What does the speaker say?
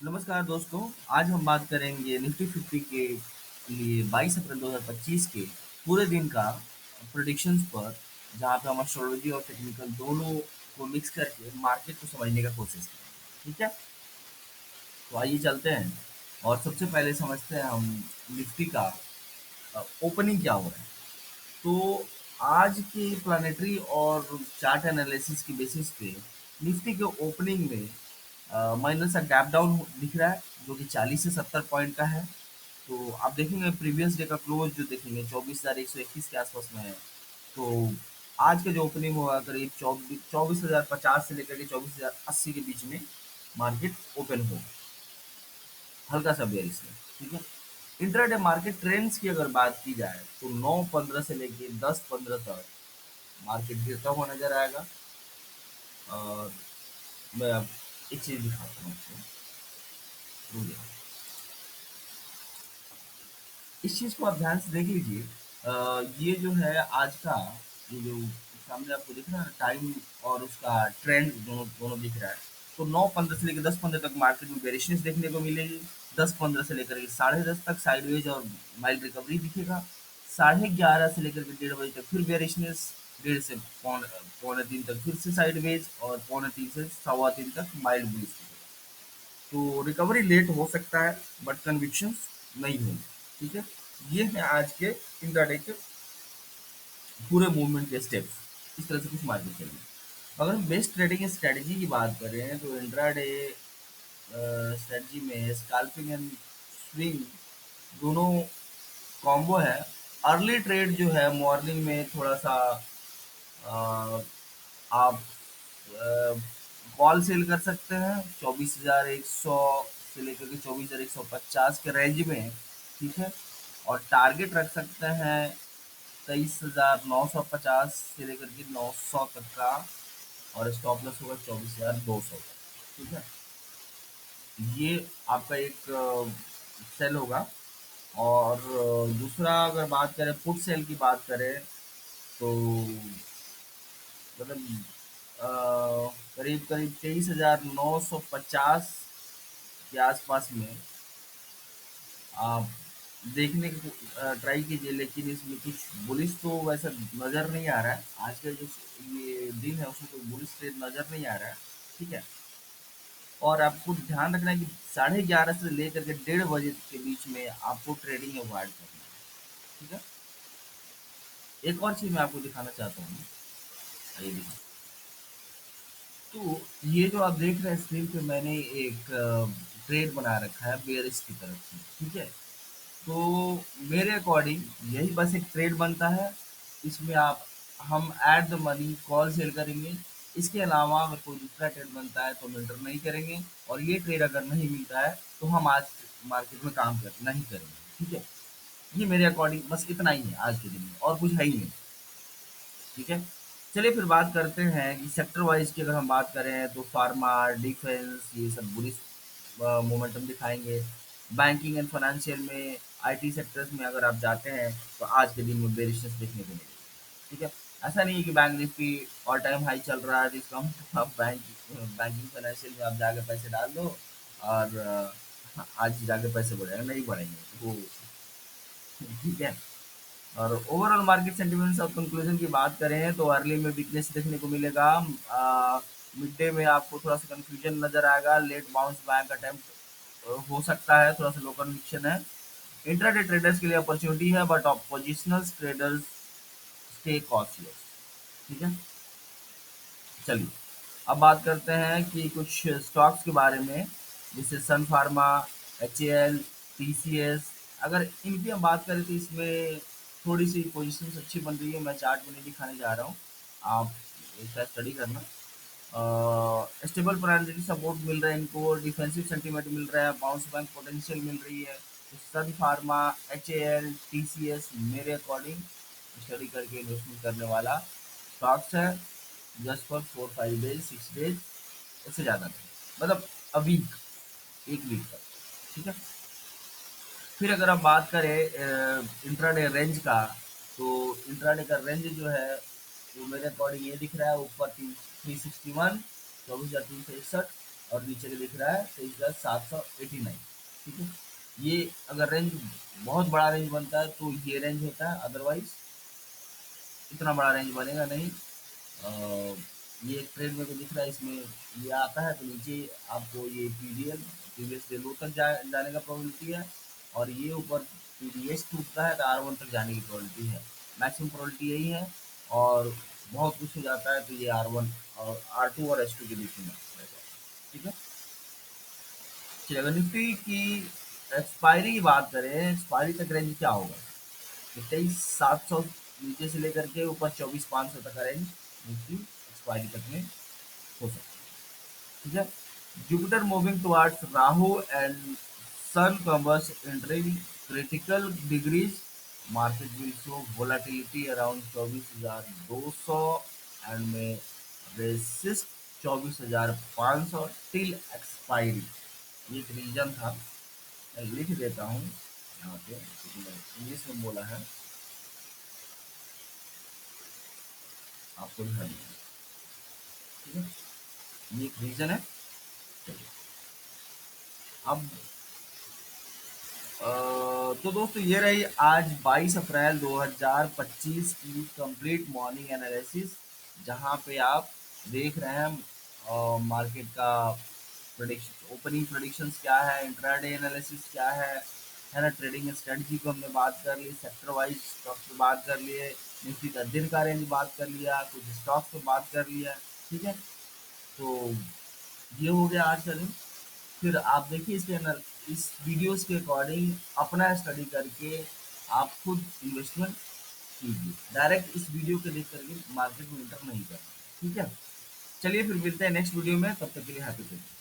नमस्कार दोस्तों। आज हम बात करेंगे निफ्टी 50 के लिए 22 अप्रैल 2025 के पूरे दिन का प्रेडिक्शंस पर, जहां पे हम एस्ट्रोलॉजी और टेक्निकल दोनों को मिक्स करके मार्केट को समझने का कोशिश करेंगे। ठीक है, तो आइए चलते हैं और सबसे पहले समझते हैं हम निफ्टी का ओपनिंग क्या हो रहा है। तो आज के प्लानिटरी और चार्ट एनालिसिस की बेसिस पे निफ्टी के ओपनिंग में माइनर सा गैप डाउन दिख रहा है, जो कि 40 से 70 पॉइंट का है। तो आप देखेंगे प्रीवियस डे का क्लोज जो देखेंगे 24,121 के आसपास में है। तो आज का जो ओपनिंग होगा करीब 24,050 से लेकर के 24,080 के बीच में मार्केट ओपन होगा, हल्का सा बेयरिश है। ठीक है, इंट्राडे मार्केट ट्रेंड्स की अगर बात की जाए तो 9:15 से लेके 10:15 तक मार्केट गिरता हुआ नजर आएगा। और मैं अब एक चीज दिखाता हूँ आपको, रुक जाओ। इस चीज को आप ध्यान से देख लीजिए। ये जो है आज का, ये जो सामने आपको दिख रहा है टाइम और उसका ट्रेंड दोनों दोनों दिख रहा है। तो 9:15 से लेकर 10:15 तक मार्केट में बेरिशनेस देखने को मिलेगी। 10:15 से लेकर के 10:30 तक साइडवेज और माइल्ड रिकवरी दिखेगा। 11:30 से लेकर के 1:30 बजे तक फिर बेरिशनेस। 1:30 से पौने पौने 3 तक फिर से साइडवेज, और पौने 3 से सवा 3 तक माइल्ड ब्रीज दिखेगा। तो रिकवरी लेट हो सकता है, बट कन्विक्शन नहीं होंगे। ठीक है, ये है आज के इंट्राडे के पूरे मूवमेंट के स्टेप्स। इस तरह से कुछ मार्केट चलेंगे। अगर हम बेस्ट ट्रेडिंग स्ट्रेटजी की बात करें तो इंट्राडे स्ट्रेटजी में स्कैल्पिंग एंड स्विंग दोनों कॉम्बो है। अर्ली ट्रेड जो है मॉर्निंग में थोड़ा सा अ, आप कॉल सेल कर सकते हैं 24,100 से लेकर के 24,150 के रेंज में। ठीक है, और टारगेट रख सकते हैं 23,950 से लेकर के 900 तक का, और स्टॉप लॉस होगा 24,200 का। ठीक है, ये आपका एक सेल होगा। और दूसरा अगर बात करें पुट सेल की बात करें तो मतलब करीब करीब 23,950 के आसपास में आप देखने की ट्राई कीजिए, लेकिन इसमें कुछ बुलिश तो वैसा नज़र नहीं आ रहा है। आज का जो ये दिन है उसमें कोई बुलिश ट्रेड नज़र नहीं आ रहा है। ठीक है, और आपको ध्यान रखना है कि 11:30 से लेकर के 1:30 बजे के बीच में आपको ट्रेडिंग अवॉइड करना है। ठीक है, एक और चीज़ मैं आपको दिखाना चाहता हूँ। आइए देखिए। तो ये जो आप देख रहे हैं स्क्रीन पे, मैंने एक ट्रेड बना रखा है बेयरिश की तरफ से। ठीक है, तो मेरे अकॉर्डिंग यही बस एक ट्रेड बनता है। इसमें आप हम at the money call sell करेंगे। इसके अलावा अगर कोई दूसरा ट्रेड बनता है तो हम एंटर नहीं करेंगे, और ये ट्रेड अगर नहीं मिलता है तो हम आज मार्केट में काम कर नहीं करेंगे। ठीक है, ये मेरे अकॉर्डिंग बस इतना ही है आज के दिन में, और कुछ है ही नहीं। ठीक है, चलिए फिर बात करते हैं कि सेक्टर वाइज की अगर हम बात करें तो फार्मा, डिफेंस, ये सब बुलिश मोमेंटम दिखाएंगे। बैंकिंग एंड फाइनेंशियल में, आईटी सेक्टर्स में अगर आप जाते हैं तो आज के दिन में बेरिशनेस देखने को मिलेगी। ठीक है, ऐसा नहीं है कि bank Nifty all time high चल रहा है जिसका आप बैंकिंग फाइनेंशियल में आप जाके पैसे डाल दो और आज जाके पैसे बढ़ेगा, नहीं बढ़ेंगे वो। ठीक है, और ओवरऑल मार्केट सेंटिमेंट्स और कंक्लूजन की बात करें तो अर्ली में वीकनेस देखने को मिलेगा। मिड डे में आपको थोड़ा सा कंफ्यूजन नजर आएगा, लेट बाउंस बैक अटेम्प्ट हो सकता है, थोड़ा सा लो कन्विक्शन है। इंट्राडे ट्रेडर्स के लिए अपॉर्चुनिटी है, but positional traders stay cautious. ठीक है, चलिए अब बात करते हैं कि कुछ स्टॉक्स के बारे में, जैसे Sun Pharma, H A L, T C S. अगर इनकी हम बात करें तो इसमें थोड़ी सी पोजीशंस अच्छी बन रही है। मैं चार्ट में नहीं दिखाने जा रहा हूँ, आप इसका स्टडी करना। स्टेबल प्रायोरिटी सपोर्ट मिल रहा है इनको, डिफेंसिव सेंटीमेंट मिल रहा है, बाउंस बैक पोटेंशियल मिल रही है। तो Sun Pharma, H A L, T C S मेरे अकॉर्डिंग स्टडी करके इन्वेस्टमेंट करने वाला स्टॉक्स है। जस्ट फॉर 4-5 डेज, 6 डेज, इससे ज़्यादा नहीं, मतलब अ वीक, एक वीक तक। ठीक है, फिर अगर आप बात करें इंट्राडे रेंज का, तो इंट्राडे का रेंज जो है वो मेरे अकॉर्डिंग ये दिख रहा है ऊपर 361, 24,361, और नीचे के दिख रहा है 23,789। ठीक है, ये अगर रेंज बहुत बड़ा रेंज बनता है तो ये रेंज होता है, अदरवाइज इतना बड़ा रेंज बनेगा नहीं। ये एक ट्रेड मेरे को दिख रहा है, इसमें ये आता है तो नीचे आपको ये पीडीएल प्रीवियस वैल्यू तक जाने का प्रोबेबिलिटी है, और ये ऊपर पीडीएस टूटता है तो R1 तक जाने की प्रोबेबिलिटी है। मैक्सिमम प्रोबेबिलिटी यही है, और बहुत कुछ हो जाता है तो ये R1 और R2 और S2 के बीच में रहता है। ठीक है, चलिए अगर निफ्टी की एक्सपायरी की बात करें, एक्सपायरी तक रेंज क्या होगा? 23,700 नीचे से लेकर के ऊपर 24,500 तक का रेंज निफ्टी एक्सपायरी तक में हो सकता है। ठीक है, Jupiter moving towards Rahu and Sun combust entering critical degrees, market will show volatility around 24,200 and may resist 24,500 till expiry। ये एक रीजन था, मैं लिख देता हूँ यहाँ पे, इंग्लिश में बोला है, आपको ध्यान देना। ठीक है, ये एक रीजन है। चलिए, अब तो दोस्तों ये रही आज 22 अप्रैल 2025 की कंप्लीट मॉर्निंग एनालिसिस, जहां पे आप देख रहे हैं मार्केट का प्रेडिक्शन, ओपनिंग प्रेडिक्शंस क्या है, इंट्राडे एनालिसिस क्या है ना, ट्रेडिंग स्ट्रेटजी को हमने बात कर ली, सेक्टर वाइज स्टॉक्स पे बात कर लिए, निफ्टी का दिन का रेंज बात कर लिया, कुछ स्टॉक्स पे बात कर लिया। ठीक है, तो ये हो गया आज का दिन। फिर आप देखिए इसके अंदर इस वीडियोस के अकॉर्डिंग अपना स्टडी करके आप खुद इन्वेस्टमेंट कीजिए, डायरेक्ट इस वीडियो के देख करके मार्केट में इंटर नहीं करना। ठीक है, चलिए फिर मिलते हैं नेक्स्ट वीडियो में, तब तक के लिए हैप्पी ट्रेडिंग।